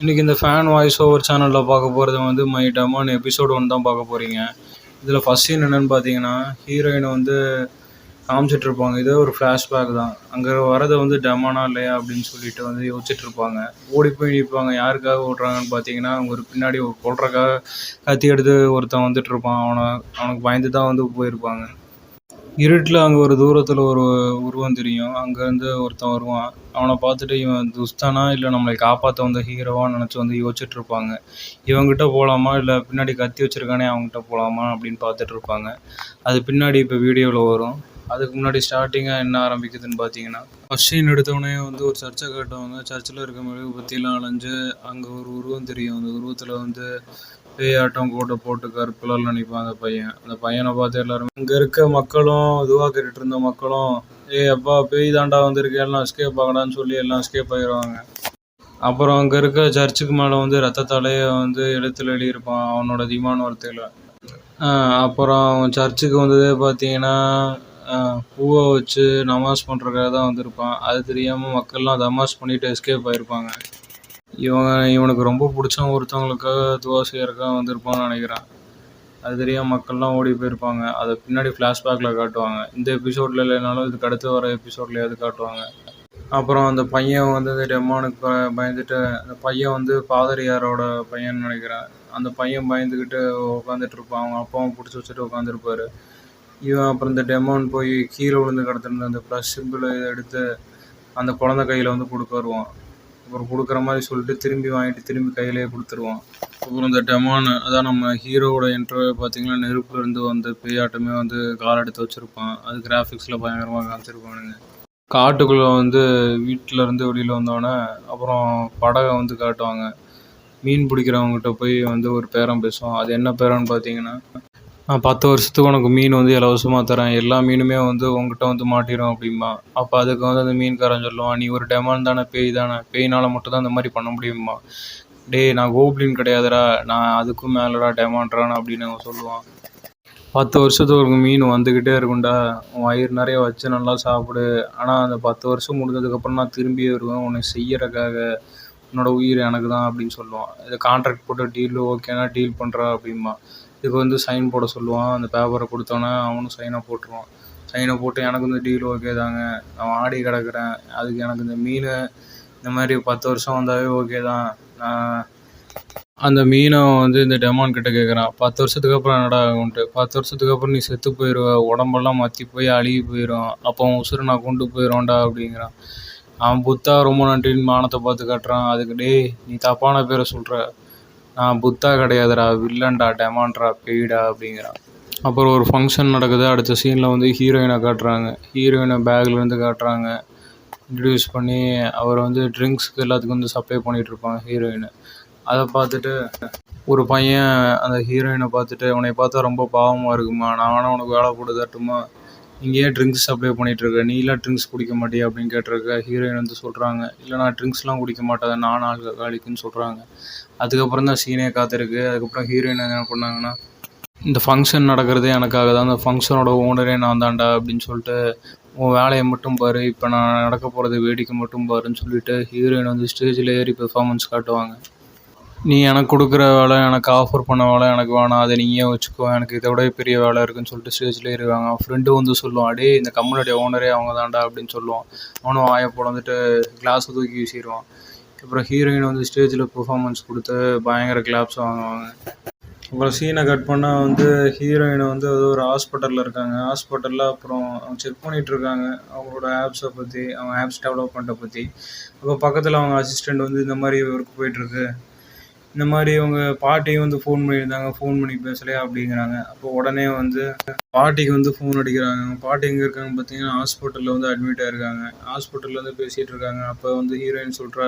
இன்னைக்கு இந்த fan voice over சேனலில் பார்க்க போகிறது வந்து மை டமான் எபிசோட் 1 தான் பார்க்க போகிறீங்க. இதில் ஃபஸ்ட் சீன் என்னென்னு பார்த்தீங்கன்னா, ஹீரோயினை வந்து காமிச்சிட்ருப்பாங்க. இதே ஒரு ஃப்ளாஷ்பேக் தான். அங்கே வரதை வந்து டமானா இல்லையா அப்படின்னு சொல்லிட்டு வந்து யோசிச்சுட்ருப்பாங்க. ஓடி போய் நிற்பாங்க. யாருக்காக ஓடுறாங்கன்னு பார்த்தீங்கன்னா, அவங்க ஒரு பின்னாடி ஒரு கொல்றக்காக கத்தி எடுத்து ஒருத்தன் வந்துட்டுருப்பான். அவனுக்கு பயந்து தான் வந்து போயிருப்பாங்க. இருட்டில் அங்கே ஒரு தூரத்தில் ஒரு உருவம் தெரியும். அங்கேருந்து ஒருத்தன் வருவான். அவனை பார்த்துட்டு இவன் துஸ்தானா இல்லை நம்மளை காப்பாற்ற வந்த ஹீரோவான்னு நினச்சி வந்து யோசிச்சுட்ருப்பாங்க. இவங்ககிட்ட போகலாமா இல்லை பின்னாடி கத்தி வச்சுருக்கானே அவங்ககிட்ட போகலாமா அப்படின்னு பார்த்துட்ருப்பாங்க. அது பின்னாடி இப்போ வீடியோவில் வரும். அதுக்கு முன்னாடி ஸ்டார்டிங்காக என்ன ஆரம்பிக்குதுன்னு பார்த்தீங்கன்னா, ஃபர்ஸ்ட் சீன் எடுத்தோடனே வந்து ஒரு சர்ச்சை காட்டுவாங்க. சர்ச்சில் இருக்க மெழுகுபத்தியெல்லாம் அலைஞ்சு அங்கே ஒரு உருவம் தெரியும். அந்த உருவத்தில் வந்து பேயாட்டம் கோட்டை போட்டு கருப்பு கலரில் நிற்பான் அந்த பையன். அந்த பையனை பார்த்து எல்லாருமே அங்கே இருக்க மக்களும் இதுவாக கேட்டுட்டு இருந்த மக்களும் அப்பா பேய் தாண்டா வந்திருக்கு எல்லாம் எஸ்கேப் ஆகடான்னு சொல்லி எல்லாம் எஸ்கேப் ஆகிடுவாங்க. அப்புறம் அங்கே இருக்க சர்ச்சுக்கு மேலே வந்து ரத்தத்தாலேயே வந்து எழுத்துல எழுதியிருப்பான் அவனோட திமான வார்த்தையில். அப்புறம் அவன் சர்ச்சுக்கு வந்ததே பார்த்தீங்கன்னா பூவை வச்சு நமாஸ் பண்ணுறதுக்காக தான் வந்திருப்பான். அது தெரியாமல் மக்கள்லாம் தமாஸ் பண்ணிட்டு எஸ்கேப் ஆகிருப்பாங்க. இவனுக்கு ரொம்ப பிடிச்ச ஒருத்தவங்களுக்காக துவா செய்யறதுக்காக வந்திருப்பான்னு நினைக்கிறான். அது தெரியாமல் மக்கள்லாம் ஓடி போயிருப்பாங்க. அதை பின்னாடி ஃப்ளாஷ்பேக்கில் காட்டுவாங்க. இந்த எபிசோடில் இல்லைனாலும் இதுக்கு அடுத்து வர எபிசோட்லையாவது காட்டுவாங்க. அப்புறம் அந்த பையன் வந்து இந்த டெமானுக்கு பயந்துட்டு, அந்த பையன் வந்து பாதிரியாரோட பையன் நினைக்கிறேன். அந்த பையன் பயந்துக்கிட்டு உட்காந்துட்டு இருப்பான். அவங்க அப்பாவும் பிடிச்சி வச்சுட்டு உட்காந்துருப்பாரு. இவன் அப்புறம் இந்த டெமான் போய் கீழே விழுந்து கிடத்துருந்த அந்த ப்ளஸ் சிம்பிளை எடுத்து அந்த குழந்தை கையில் வந்து கொடுக்க வருவான். அப்புறம் கொடுக்குற மாதிரி சொல்லிட்டு திரும்பி வாங்கிட்டு திரும்பி கையிலேயே கொடுத்துருவான். அப்புறம் இந்த டெமான், அதான் நம்ம ஹீரோவோட இன்டர்வியூ பார்த்தீங்கன்னா, நெருப்புலேருந்து வந்து பேயாட்டமே வந்து கால் எடுத்து வச்சுருப்பான். அது கிராஃபிக்ஸில் பயங்கரமாக காமிச்சிருப்பானுங்க. காட்டுக்குள்ளே வந்து வீட்டிலேருந்து வெளியில் வந்தோடனே அப்புறம் படகை வந்து காட்டுவாங்க. மீன் பிடிக்கிறவங்ககிட்ட போய் வந்து ஒரு பேரம் பேசுவான். அது என்ன பேரம்னு பார்த்தீங்கன்னா, நான் 10 வருஷத்துக்கு உனக்கு மீன் வந்து இலவசமாக தரேன், எல்லா மீனுமே வந்து உங்ககிட்ட வந்து மாட்டிடும் அப்படிம்பா. அப்போ அதுக்கு வந்து அந்த மீன்காரன் சொல்லுவான், நீ ஒரு டெமான் தானே, பேய் தானே, பேயினால் மட்டும் தான் இந்த மாதிரி பண்ண முடியுமா? டேய் நான் கோப்ளின் கிடையாதுடா, நான் அதுக்கும் மேலடா டெமான்றான் அப்படின்னு அவன் சொல்லுவான். 10 வருஷத்துக்கு ஒரு மீன் வந்துக்கிட்டே இருக்கும்டா, உன் வயிறு நிறைய வச்சு நல்லா சாப்பிடு. ஆனால் அந்த 10 வருஷம் முடிஞ்சதுக்கப்புறம் நான் திரும்பி வருவேன் உன்னை செய்யறதுக்காக. உன்னோட உயிர் எனக்கு தான் அப்படின்னு சொல்லுவான். இதை கான்ட்ராக்ட் போட்டு டீல் ஓகேனா டீல் பண்ணுறா அப்படிம்பா. இதுக்கு வந்து சைன் போட சொல்லுவான். அந்த பேப்பரை கொடுத்தோன்னே அவனும் சைனை போட்டுருவான். சைனை போட்டு எனக்கு இந்த டீல் ஓகே தாங்க, நான் ஆடி கிடக்குறேன், அதுக்கு எனக்கு இந்த மீன் இந்த மாதிரி 10 வருஷம் வந்தாவே ஓகே தான். நான் அந்த மீனை வந்து இந்த டெமான் கிட்ட கேட்குறான், 10 வருஷத்துக்கு அப்புறம் என்னடா ஆகும்ட்டு. 10 வருஷத்துக்கு அப்புறம் நீ செத்து போயிடுவ, உடம்பெல்லாம் மத்தி போய் அழுகி போயிடும், அப்போ உன் உசுரை நான் கொண்டு போயிடுவேன்டா அப்படிங்கிறான். அவன் புத்தா ரொம்ப நன்றின்னு மானத்தை பார்த்து காட்டுறான். அதுக்கு டேய் நீ தப்பான பேரை சொல்கிற, நான் புத்தா கிடையாதுடா, வில்லன்டா, டெமான்ட்ரா, பேய்டா அப்படிங்கிறான். அப்புறம் ஒரு ஃபங்க்ஷன் நடக்குது. அடுத்த சீனில் வந்து ஹீரோயினை காட்டுறாங்க. ஹீரோயினை பேக்லேருந்து காட்டுறாங்க. இன்ட்ரடியூஸ் பண்ணி அவர் வந்து ட்ரிங்க்ஸுக்கு எல்லாத்துக்கும் வந்து சப்ளை பண்ணிகிட்ருப்பாங்க ஹீரோயினை. அதை பார்த்துட்டு ஒரு பையன் அந்த ஹீரோயினை பார்த்துட்டு, உன்னை பார்த்தா ரொம்ப பாவமாக இருக்குமா, நான் வேணா உனக்கு வேலை போட்டு தட்டுமா, இங்கேயே ட்ரிங்க்ஸ் சப்ளை பண்ணிகிட்ருக்க, நீலாம் ட்ரிங்க்ஸ் குடிக்க மாட்டியா அப்படின்னு கேட்டிருக்க. ஹீரோயின் வந்து சொல்கிறாங்க, இல்லை நான் ட்ரிங்க்ஸ்லாம் குடிக்க மாட்டேன், நான் ஆல்கஹாலிக்குன்னு சொல்கிறாங்க. அதுக்கப்புறம் தான் சீனே காத்திருக்கு. அதுக்கப்புறம் ஹீரோயின் என்ன பண்ணாங்கன்னா, இந்த ஃபங்க்ஷன் நடக்கிறதே எனக்காக தான், அந்த ஃபங்க்ஷனோட ஓனரே நான் தான்டா அப்படின்னு சொல்லிட்டு, உன் வேலையை மட்டும் பாரு, இப்போ நான் நடக்க போகிறது வேடிக்கை மட்டும் பாருன்னு சொல்லிட்டு ஹீரோயின் வந்து ஸ்டேஜில் ஏறி பெர்ஃபார்மன்ஸ் காட்டுவாங்க. நீ எனக்கு கொடுக்குற வேலை, எனக்கு ஆஃபர் பண்ண வேலை எனக்கு வேணாம், அதை நீயே வச்சுக்கோ, எனக்கு இதை விட பெரிய வேலை இருக்குதுன்னு சொல்லிட்டு ஸ்டேஜில் ஏறிவாங்க. அவன் ஃப்ரெண்டு வந்து சொல்லுவான், டே இந்த கம்பெனியோடைய ஓனரே அவங்க தான்டா அப்படின்னு சொல்லுவான். அவனும் வாயை வந்துட்டு கிளாஸை தூக்கி வீசிடுவான். அப்புறம் ஹீரோயின் வந்து ஸ்டேஜில் பெர்ஃபார்மன்ஸ் கொடுத்து பயங்கர கிளாப்ஸ் வாங்குவாங்க. அப்புறம் சீனை கட் பண்ணால் வந்து ஹீரோயினை வந்து அது ஒரு ஹாஸ்பிட்டலில் இருக்காங்க. ஹாஸ்பிட்டலில் அப்புறம் அவங்க செக் பண்ணிகிட்ருக்காங்க அவங்களோட ஆப்ஸை பற்றி, அவங்க ஆப்ஸ் டெவலப்மெண்ட்டை பற்றி. அப்போ பக்கத்தில் அவங்க அசிஸ்டண்ட் வந்து இந்த மாதிரி ஒர்க் போயிட்டுருக்கு, இந்த மாதிரி அவங்க பாட்டியும் வந்து ஃபோன் பண்ணியிருந்தாங்க, ஃபோன் பண்ணி பேசலையா அப்படிங்கிறாங்க. அப்போ உடனே வந்து பாட்டிக்கு வந்து ஃபோன் அடிக்கிறாங்க. பாட்டி எங்கே இருக்காங்க பார்த்தீங்கன்னா, ஹாஸ்பிட்டலில் வந்து அட்மிட் ஆகிருக்காங்க. ஹாஸ்பிட்டலில் வந்து பேசிகிட்டு இருக்காங்க. அப்போ வந்து ஹீரோயின் சொல்கிறா,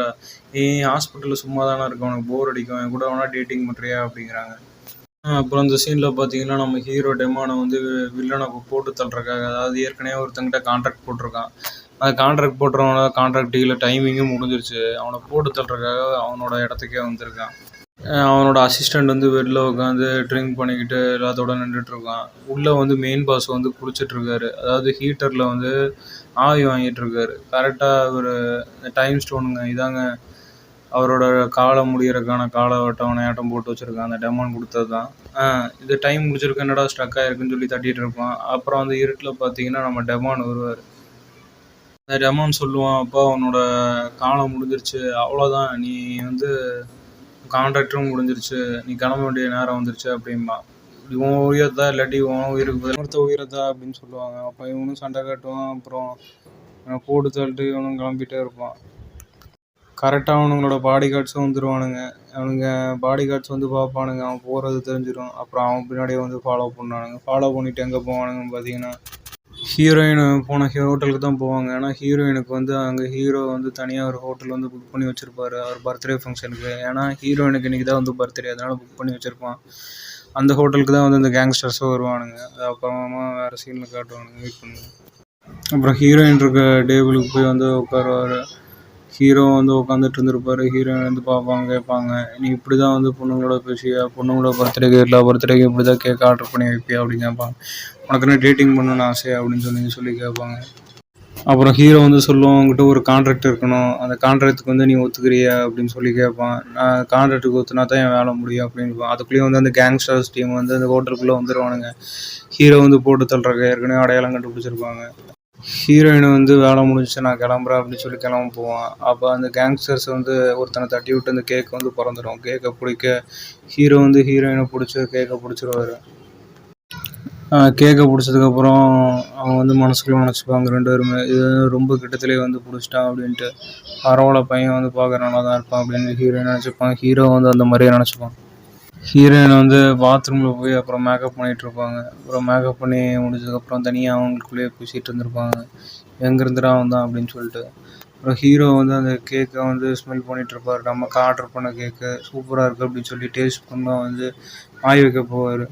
நீ ஹாஸ்பிட்டலில் சும்மா தானே இருக்க, உனக்கு போர் அடிக்கும், என் கூட வேணா டேட்டிங் பண்ணுறியா அப்படிங்கிறாங்க. அப்புறம் அந்த சீனில் பார்த்தீங்கன்னா, நம்ம ஹீரோ டெமானை வந்து வில்லனை போட்டு தள்ளுறக்காக, அதாவது ஏற்கனவே ஒருத்தங்கிட்ட கான்ட்ராக்ட் போட்டிருக்கான். அந்த கான்ட்ராக்ட் போட்டுறவனோட கான்ட்ராக்ட் டீலில் டைமிங்கும் முடிஞ்சிருச்சு. அவனை போட்டு தள்ளுறக்காக அவனோட இடத்துக்கே வந்திருக்கான். அவனோட அசிஸ்டண்ட் வந்து வெளில உட்காந்து ட்ரிங்க் பண்ணிக்கிட்டு எல்லாத்தோட நின்றுட்டுருக்கான். உள்ளே வந்து மெயின் பாஸ் வந்து குளிச்சிட்ருக்காரு. அதாவது ஹீட்டரில் வந்து ஆவி வாங்கிட்டுருக்காரு. கரெக்டாக ஒரு டைம் ஸ்டோனுங்க, இதாங்க அவரோட காலம் முடியறதுக்கான கால அட்டவணையாட்டம் போட்டு வச்சிருக்கான். அந்த டெமான் கொடுத்தது தான். இது டைம் முடிச்சிருக்கு, என்னடா ஸ்ட்ரக் ஆயிருக்குன்னு சொல்லி தட்டிட்டு இருப்பான். அப்புறம் அந்த இருட்டில் பார்த்தீங்கன்னா நம்ம டெமான் வருவார். அந்த டெமான் சொல்லுவான், அப்பா உன்னோட காலம் முடிஞ்சிருச்சு, அவ்வளோதான், நீ வந்து கான்ட்ராக்டரும் முடிஞ்சிருச்சு, நீ கிளம்ப வேண்டிய நேரம் வந்துருச்சு அப்படின்பா. இவன் உயிரத்தா இல்லாட்டி இவன் உயிருக்கு ஒருத்த உயிரத்தா அப்படின்னு சொல்லுவாங்க. அப்போ இவனும் சண்டை காட்டுவான். அப்புறம் போட்டு தள்ளிட்டு இவனும் கிளம்பிட்டே இருப்பான். கரெக்டாக அவனுங்களோட பாடி கார்ட்ஸும் வந்துடுவானுங்க. அவனுங்க பாடி கார்ட்ஸ் வந்து பார்ப்பானுங்க, அவன் போகிறது தெரிஞ்சிடும். அப்புறம் அவன் பின்னாடியே வந்து ஃபாலோ பண்ணானுங்க. ஃபாலோ பண்ணிவிட்டு எங்கே போவானுங்கன்னு பார்த்தீங்கன்னா ஹீரோயின் போன ஹோட்டலுக்கு தான் போவாங்க. ஏன்னா ஹீரோயினுக்கு வந்து அங்கே ஹீரோ வந்து தனியாக ஒரு ஹோட்டல் வந்து புக் பண்ணி வச்சுருப்பாரு அவர் பர்த்டே ஃபங்க்ஷனுக்கு. ஏன்னா ஹீரோயினுக்கு இன்றைக்கி தான் வந்து பர்த்டே, அதனால் புக் பண்ணி வச்சுருப்பான். அந்த ஹோட்டலுக்கு தான் வந்து இந்த கேங்ஸ்டர்ஸும் வருவானுங்க. அது அப்புறமா வேறு சீனில் காட்டுவானுங்க, வெயிட் பண்ணுங்க. அப்புறம் ஹீரோயின் இருக்க டேபிளுக்கு போய் வந்து உட்காருவார். ஹீரோ வந்து உட்காந்துட்டு இருந்திருப்பாரு. ஹீரோயின் வந்து பார்ப்பாங்க, கேட்பாங்க, நீ இப்படி தான் வந்து பொண்ணுங்களோட பேசியா, பொண்ணுங்களோட பர்த்டேக்கு எல்லா பர்த்டேக்கும் இப்படி தான் கேக் ஆர்டர் பண்ணி வைப்பியா அப்படின்னு கேட்பாங்க. உனக்கு என்ன டேட்டிங் பண்ணணும்னு ஆசையா அப்படின்னு சொல்லி கேட்பாங்க. அப்புறம் ஹீரோ வந்து சொல்லுவான், உங்ககிட்ட ஒரு கான்ட்ராக்ட் இருக்கணும், அந்த கான்ட்ராக்டுக்கு வந்து நீ ஒத்துக்கிறியா அப்படின்னு சொல்லி கேட்பான். நான் கான்ட்ராக்டுக்கு ஒத்துனா தான் என் வேலை முடியும் அப்படின்னு. அதுக்குள்ளேயும் வந்து அந்த கேங்ஸ்டர்ஸ் டீம் வந்து அந்த ஹோட்டலுக்குள்ளே வந்துடுவானுங்க. ஹீரோ வந்து போட்டு தள்ளுறக்கு ஏற்கனவே அடையாளம் கண்டுபிடிச்சிருப்பாங்க. ஹீரோயின் வந்து வேலை முடிஞ்சிச்சு, நான் கிளம்புறேன் அப்படின்னு சொல்லி கிளம்ப போவான். அப்போ அந்த கேங்ஸ்டர்ஸ் வந்து ஒருத்தனை தட்டி விட்டு அந்த கேக் வந்து பிறந்துடும். கேக்கை பிடிக்க ஹீரோ வந்து ஹீரோயினை பிடிச்சி கேக்கை பிடிச்சிருவாரு. கேக்கை பிடிச்சதுக்கப்புறம் அவங்க வந்து மனசுக்குள்ளே நினச்சிப்பாங்க ரெண்டு பேருமே, இது ரொம்ப கிட்டத்திலே வந்து பிடிச்சிட்டான் அப்படின்ட்டு. பரவாயில்ல, பையன் வந்து பார்க்க நல்லா தான் இருப்பான் அப்படின்னு ஹீரோயின் நினச்சிப்பான். ஹீரோ வந்து அந்த மாதிரியே நினச்சிப்பான். ஹீரோயின் வந்து பாத்ரூமில் போய் அப்புறம் மேக்கப் பண்ணிகிட்டு இருப்பாங்க. அப்புறம் மேக்கப் பண்ணி முடிச்சதுக்கப்புறம் தனியாக அவங்களுக்குள்ளேயே பேசிகிட்டு இருந்திருப்பாங்க, எங்கேருந்துடா வந்தான் அப்படின்னு சொல்லிட்டு. அப்புறம் ஹீரோ வந்து அந்த கேக்கை வந்து ஸ்மெல் பண்ணிகிட்டு இருப்பார். நமக்கு ஆர்டர் பண்ண கேக்கு சூப்பராக இருக்குது அப்படின்னு சொல்லி டேஸ்ட் பண்ண வந்து வாய் வைக்க போவார்.